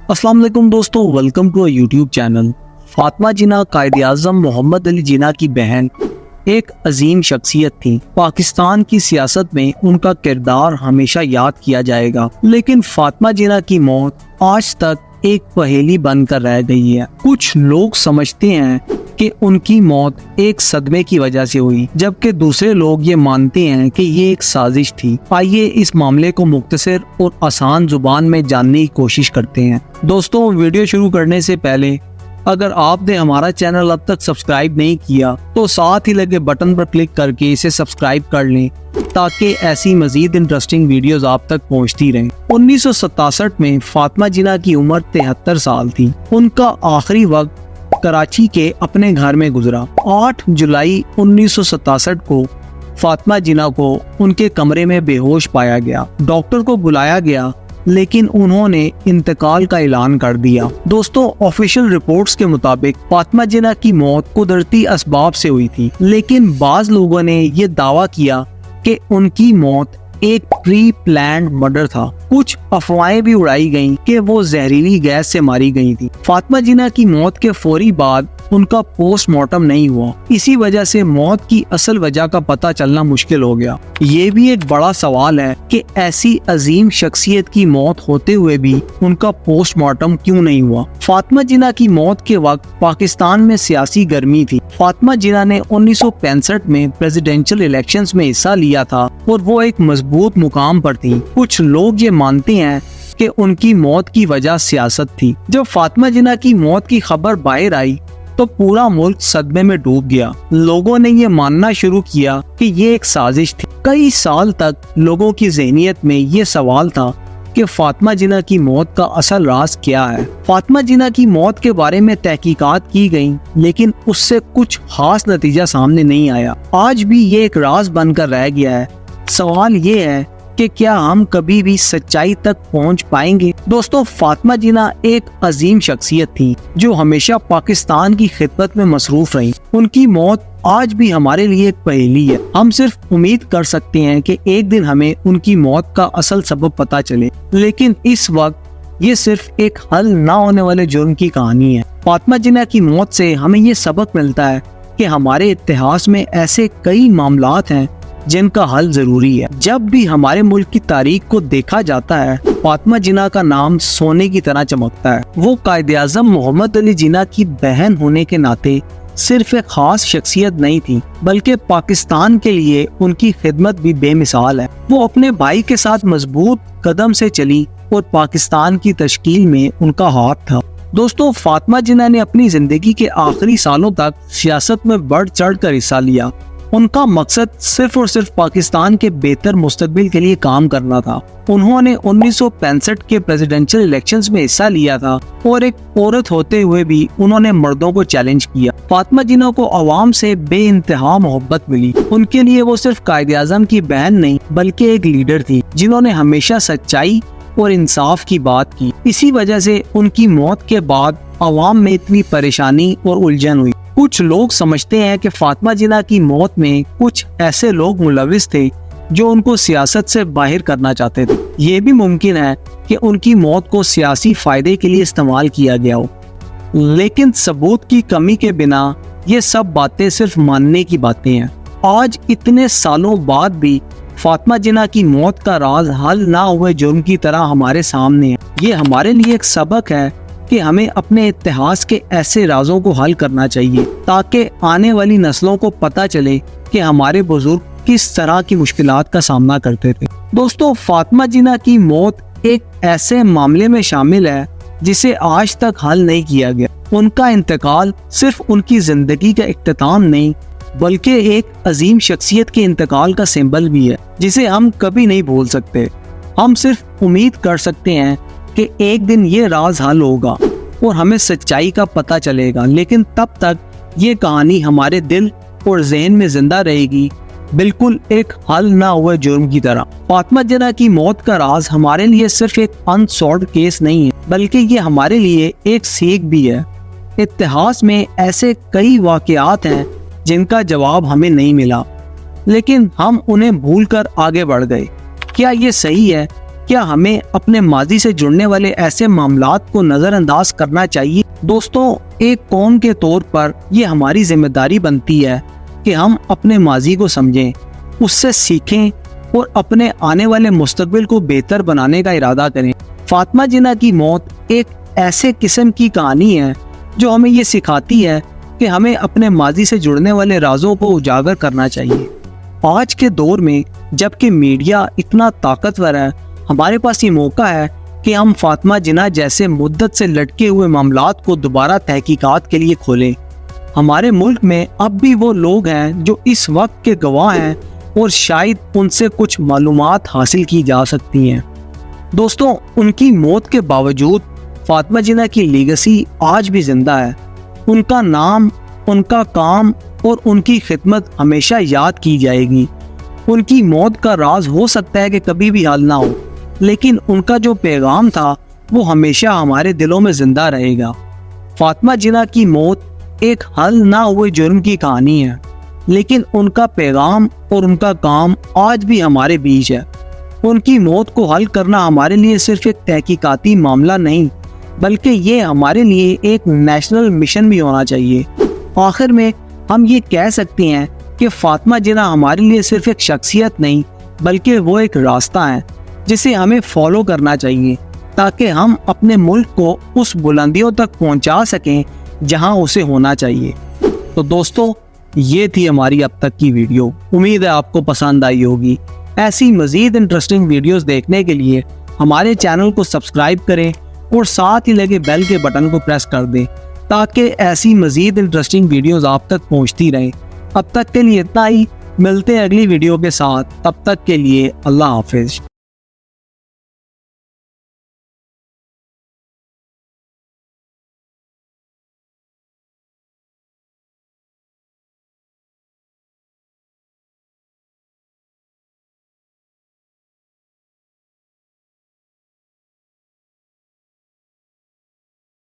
अस्सलाम वालेकुम दोस्तों, welcome to YouTube channel. Fatima Jinnah Quaid Azam Mohammad Ali Jinnah की बहन एक अजीम शख्सियत थी। पाकिस्तान की सियासत में उनका किरदार हमेशा याद किया जाएगा, लेकिन फातिमा जिन्ना की मौत आज तक एक पहेली बनकर रह गई है। कुछ लोग समझते हैं कि उनकी मौत एक सदमे की वजह से हुई, जबकि दूसरे लोग ये मानते हैं कि ये एक साजिश थी। आइए इस मामले को मुख्तसर और आसान जुबान में जानने की कोशिश करते हैं। दोस्तों, वीडियो शुरू करने से पहले अगर आपने हमारा चैनल अब तक सब्सक्राइब नहीं किया तो साथ ही लगे बटन पर क्लिक करके इसे सब्सक्राइब कर लें, ताकि ऐसी मजीद इंटरेस्टिंग वीडियोस आप तक पहुंचती रहें। 1967 में फातिमा जिन्ना की उम्र 73 साल थी। उनका आखिरी वक्त कराची के अपने घर में गुजरा। 8 जुलाई 1967 को फातिमा जिन्ना को उनके कमरे में बेहोश पाया गया। डॉक्टर को बुलाया गया, लेकिन उन्होंने इंतकाल का ऐलान कर दिया। दोस्तों, ऑफिशियल रिपोर्ट्स के मुताबिक फातिमा जिन्ना की मौत कुदरती असबाब से हुई थी, लेकिन बाज लोगों ने ये दावा किया कि उनकी मौत एक प्री प्लान्ड मर्डर था। कुछ अफवाहें भी उड़ाई गईं कि वो जहरीली गैस से मारी गई थी। फातिमा जिन्ना की मौत के फौरी बाद उनका पोस्टमार्टम नहीं हुआ। इसी वजह से मौत की असल वजह का पता चलना मुश्किल हो गया। ये भी एक बड़ा सवाल है कि ऐसी अजीम शख्सियत की मौत होते हुए भी उनका पोस्टमार्टम क्यों नहीं हुआ। फातिमा जिन्ना की मौत के वक्त पाकिस्तान में सियासी गर्मी थी। फातिमा जिन्ना ने 1965 में प्रेसिडेंशियल इलेक्शंस में हिस्सा लिया था और वो एक मजबूत मुकाम पर थी। कुछ लोग ये मानते हैं कि उनकी मौत की वजह सियासत थी। जब फातिमा जिन्ना की मौत की खबर बाहर आई तो पूरा मुल्क सदमे में डूब गया। लोगों ने ये मानना शुरू किया कि ये एक साजिश थी। कई साल तक लोगों की ज़हनियत में ये सवाल था कि फातिमा जिन्ना की मौत का असल राज क्या है। फातिमा जिन्ना की मौत के बारे में तहकीकात की गई, लेकिन उससे कुछ खास नतीजा सामने नहीं आया। आज भी ये एक राज बनकर रह गया है। सवाल ये है कि क्या हम कभी भी सच्चाई तक पहुंच पाएंगे। दोस्तों, फातिमा जिन्ना एक अजीम शख्सियत थी जो हमेशा पाकिस्तान की खिदमत में मसरूफ रही। उनकी मौत आज भी हमारे लिए एक पहेली है। हम सिर्फ उम्मीद कर सकते हैं कि एक दिन हमें उनकी मौत का असल सबब पता चले, लेकिन इस वक्त ये सिर्फ एक हल ना होने वाले जुर्म की कहानी है। फातिमा जिन्ना की मौत से हमें ये सबक मिलता है कि हमारे इतिहास में ऐसे कई मामलात हैं जिनका हल जरूरी है। जब भी हमारे मुल्क की तारीख को देखा जाता है, फातिमा जिन्ना का नाम सोने की तरह चमकता है। वो कायद आज़म मोहम्मद अली जिन्ना की बहन होने के नाते सिर्फ एक खास शख्सियत नहीं थी, बल्कि पाकिस्तान के लिए उनकी खिदमत भी बेमिसाल है। वो अपने भाई के साथ मजबूत कदम से चली और पाकिस्तान की तश्कील में उनका हाथ था। दोस्तों, फातिमा जिन्ना ने अपनी जिंदगी के आखिरी सालों तक सियासत में बढ़ चढ़ कर हिस्सा लिया। उनका मकसद सिर्फ और सिर्फ पाकिस्तान के बेहतर मुस्तकबिल के लिए काम करना था। उन्होंने 1965 के प्रेसिडेंशियल इलेक्शंस में हिस्सा लिया था और एक औरत होते हुए भी उन्होंने मर्दों को चैलेंज किया। फातिमा जिन्ना को आवाम से बेइंतहा मोहब्बत मिली। उनके लिए वो सिर्फ कायद आज़म की बहन नहीं, बल्कि एक लीडर थी जिन्होंने हमेशा सच्चाई और इंसाफ की बात की। इसी वजह से उनकी मौत के बाद आवाम में इतनी परेशानी और उलझन हुई। कुछ लोग समझते हैं कि फातिमा जिन्ना की मौत में कुछ ऐसे लोग मुलविस थे जो उनको सियासत से बाहर करना चाहते थे। ये भी मुमकिन है कि उनकी मौत को सियासी फायदे के लिए इस्तेमाल किया गया हो, लेकिन सबूत की कमी के बिना ये सब बातें सिर्फ मानने की बातें हैं। आज इतने सालों बाद भी फातिमा जिन्ना की मौत का राज हल ना हुए जुर्म की तरह हमारे सामने है। ये हमारे लिए एक सबक है कि हमें अपने इतिहास के ऐसे राजों को हल करना चाहिए, ताकि आने वाली नस्लों को पता चले कि हमारे बुजुर्ग किस तरह की मुश्किलात का सामना करते थे। दोस्तों, फातिमा जिन्ना की मौत एक ऐसे मामले में शामिल है जिसे आज तक हल नहीं किया गया। उनका इंतकाल सिर्फ उनकी जिंदगी का इख्तिताम नहीं, बल्कि एक अजीम शख्सियत के इंतकाल का सिंबल भी है, जिसे हम कभी नहीं भूल सकते। हम सिर्फ उम्मीद कर सकते हैं कि एक दिन ये राज हल होगा और हमें सच्चाई का पता चलेगा, लेकिन तब तक ये कहानी हमारे दिल और ज़हन में जिंदा रहेगी, बिल्कुल एक हल ना हुए जुर्म की तरह। फातिमा जिन्ना की मौत का राज हमारे लिए सिर्फ एक अनसॉल्व्ड केस नहीं है, बल्कि ये हमारे लिए एक सीख भी है। इतिहास में ऐसे कई वाक़यात हैं जिनका जवाब हमें नहीं मिला, लेकिन हम उन्हें भूलकर आगे बढ़ गए। क्या ये सही है کیا ہمیں اپنے ماضی سے جڑنے والے ایسے معاملات کو نظر انداز کرنا چاہیے؟ دوستوں، ایک قوم کے طور پر یہ ہماری ذمہ داری بنتی ہے کہ ہم اپنے ماضی کو سمجھیں، اس سے سیکھیں اور اپنے آنے والے مستقبل کو بہتر بنانے کا ارادہ کریں۔ فاطمہ جناح کی موت ایک ایسے قسم کی کہانی ہے جو ہمیں یہ سکھاتی ہے کہ ہمیں اپنے ماضی سے جڑنے والے رازوں کو اجاگر کرنا چاہیے۔ آج کے دور میں جب کہ میڈیا اتنا طاقتور ہے، ہمارے پاس یہ موقع ہے کہ ہم فاطمہ جناح جیسے مدت سے لٹکے ہوئے معاملات کو دوبارہ تحقیقات کے لیے کھولیں۔ ہمارے ملک میں اب بھی وہ لوگ ہیں جو اس وقت کے گواہ ہیں اور شاید ان سے کچھ معلومات حاصل کی جا سکتی ہیں۔ دوستوں، ان کی موت کے باوجود فاطمہ جناح کی لیگسی آج بھی زندہ ہے۔ ان کا نام، ان کا کام اور ان کی خدمت ہمیشہ یاد کی جائے گی۔ ان کی موت کا راز ہو سکتا ہے کہ کبھی بھی حل نہ ہو، لیکن ان کا جو پیغام تھا وہ ہمیشہ ہمارے دلوں میں زندہ رہے گا۔ فاطمہ جناح کی موت ایک حل نہ ہوئے جرم کی کہانی ہے، لیکن ان کا پیغام اور ان کا کام آج بھی ہمارے بیچ ہے۔ ان کی موت کو حل کرنا ہمارے لیے صرف ایک تحقیقاتی معاملہ نہیں، بلکہ یہ ہمارے لیے ایک نیشنل مشن بھی ہونا چاہیے۔ آخر میں ہم یہ کہہ سکتے ہیں کہ فاطمہ جناح ہمارے لیے صرف ایک شخصیت نہیں، بلکہ وہ ایک راستہ ہے جسے ہمیں فالو کرنا چاہیے تاکہ ہم اپنے ملک کو اس بلندیوں تک پہنچا سکیں جہاں اسے ہونا چاہیے۔ تو دوستو، یہ تھی ہماری اب تک کی ویڈیو۔ امید ہے آپ کو پسند آئی ہوگی۔ ایسی مزید انٹرسٹنگ ویڈیوز دیکھنے کے لیے ہمارے چینل کو سبسکرائب کریں اور ساتھ ہی لگے بیل کے بٹن کو پریس کر دیں تاکہ ایسی مزید انٹرسٹنگ ویڈیوز آپ تک پہنچتی رہیں۔ اب تک کے لیے اتنا ہی، ملتے ہیں اگلی ویڈیو کے ساتھ۔ تب تک کے لیے اللہ حافظ۔